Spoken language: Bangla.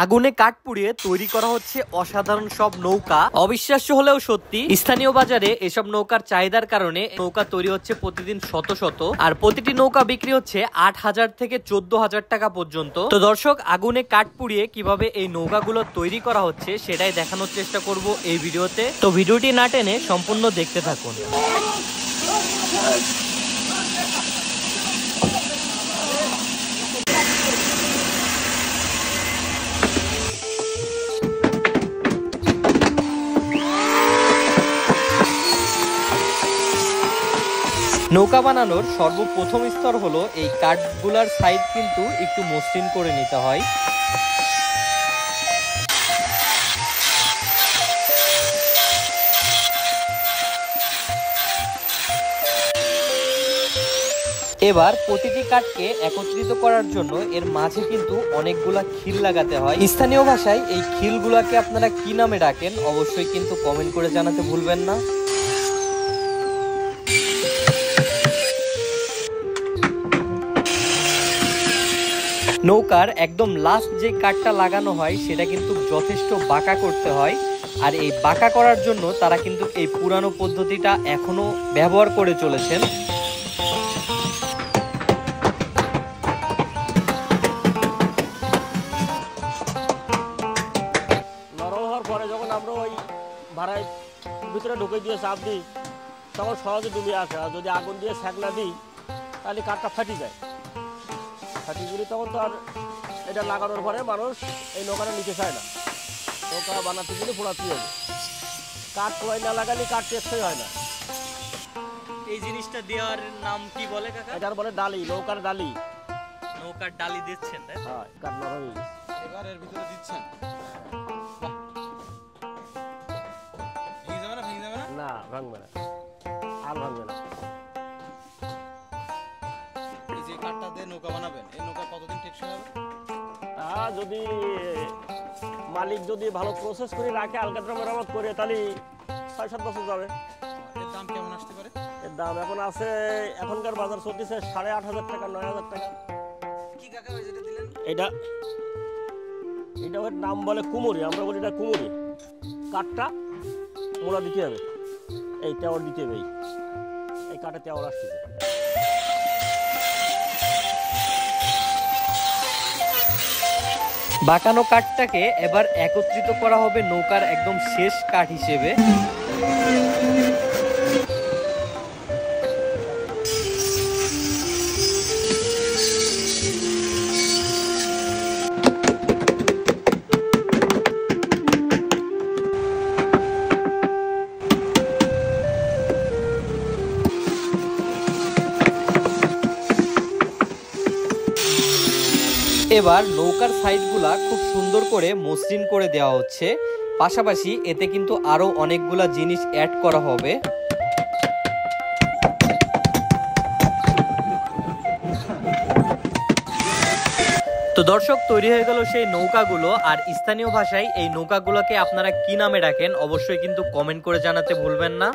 আগুনে কাঠ পুড়িয়ে তৈরি করা হচ্ছে অসাধারণ সব নৌকা। অবিশ্বাস্য হলেও সত্যি, স্থানীয় বাজারে এসব নৌকার চাহিদার কারণে নৌকা তৈরি হচ্ছে প্রতিদিন শত শত, আর প্রতিটি নৌকা বিক্রি হচ্ছে 8,000 থেকে 14,000 টাকা পর্যন্ত। তো দর্শক, আগুনে কাঠ পুড়িয়ে কিভাবে এই নৌকাগুলো তৈরি করা হচ্ছে সেটাই দেখানোর চেষ্টা করব এই ভিডিওতে। তো ভিডিওটি না টেনে সম্পূর্ণ দেখতে থাকুন। নৌকা বানানোর সর্বপ্রথম স্তর হলো এই কাঠগুলার সাইড কিন্তু একটু মসৃণ করে নিতে হয়। এবার প্রতিটি কাঠকে একত্রিত করার জন্য এর মাঝে কিন্তু অনেকগুলা খিল লাগাতে হয়। স্থানীয় ভাষায় এই খিলগুলাকে আপনারা কি নামে ডাকেন অবশ্যই কিন্তু কমেন্ট করে জানাতে ভুলবেন না। নৌকার একদম লাস্ট যে কাঠটা লাগানো হয় সেটা কিন্তু যথেষ্ট বাঁকা করতে হয়, আর এই বাঁকা করার জন্য তারা কিন্তু এই পুরানো পদ্ধতিটা এখনো ব্যবহার করে চলেছেন। নরম হওয়ার পরে যখন আমরা ওই ভাড়ায় ভিতরে ঢুকে দিয়ে চাপ দিই তখন সহজে ডুবে আসে, আর যদি আগুন দিয়ে সেঁক না দিই তাহলে কাঠটা ফাটি যায়। ফাটিগুলি তখন তো আর এটা লাগানোর পরে মানুষ এই নৌকাটা নিতে চায় না। নৌকা বানাতে গেলে পোড়াতেই হবে, কাঠ পোড়াই না লাগালে কাঠ টেকসই হয় না। এই জিনিসটা দেওয়ার নাম কি বলে কাকা? এটার বলে ডালি, নৌকার ডালি। নৌকার ডালি দিচ্ছেন? হ্যাঁ, কাঠ নরম হয়ে গেছে। এবার এর ভিতরে দিচ্ছেন, ভেঙে যাবে না? ভেঙে যাবে না? না, ভাঙবে না, আর ভাঙবে না। এই যে কাঠটা দিয়ে নৌকা বানাবেন, এই নৌকা কতদিন টেকসই হবে? যদি মালিক যদি ভালো প্রসেস করে রাখে, আলকাতরা মেরামত করে, তাহলে 6-7 বছর যাবে। এর দাম কেমন আসতে পারে? এর দাম এখন আছে, এখনকার বাজার চলতেছে 8,500 টাকা, 9,000 টাকা। কি কাকা ওই যেটা দিলেন? এটা ওর নাম বলে কুমুরি, আমরা বলি এটা কুমুরি। কাঠটা মোড়া দিতে হবে, এই তেওয়ার দিতে হবে, এই কাঠে তেওয়ার আসতেছে। বাঁকানো কাঠটাকে এবার একত্রিত করা হবে নৌকার একদম শেষ কাঠ হিসেবে। এবার নৌকার সাইডগুলা খুব সুন্দর করে মসৃণ করে দেওয়া হচ্ছে, পাশাপাশি এতে কিন্তু আরো অনেকগুলা জিনিস অ্যাড করা হবে। তো দর্শক, তৈরি হয়ে গেল সেই নৌকাগুলো। আর স্থানীয় ভাষায় এই নৌকাগুলোকে আপনারা কি নামে ডাকেন অবশ্যই কিন্তু কমেন্ট করে জানাতে ভুলবেন না।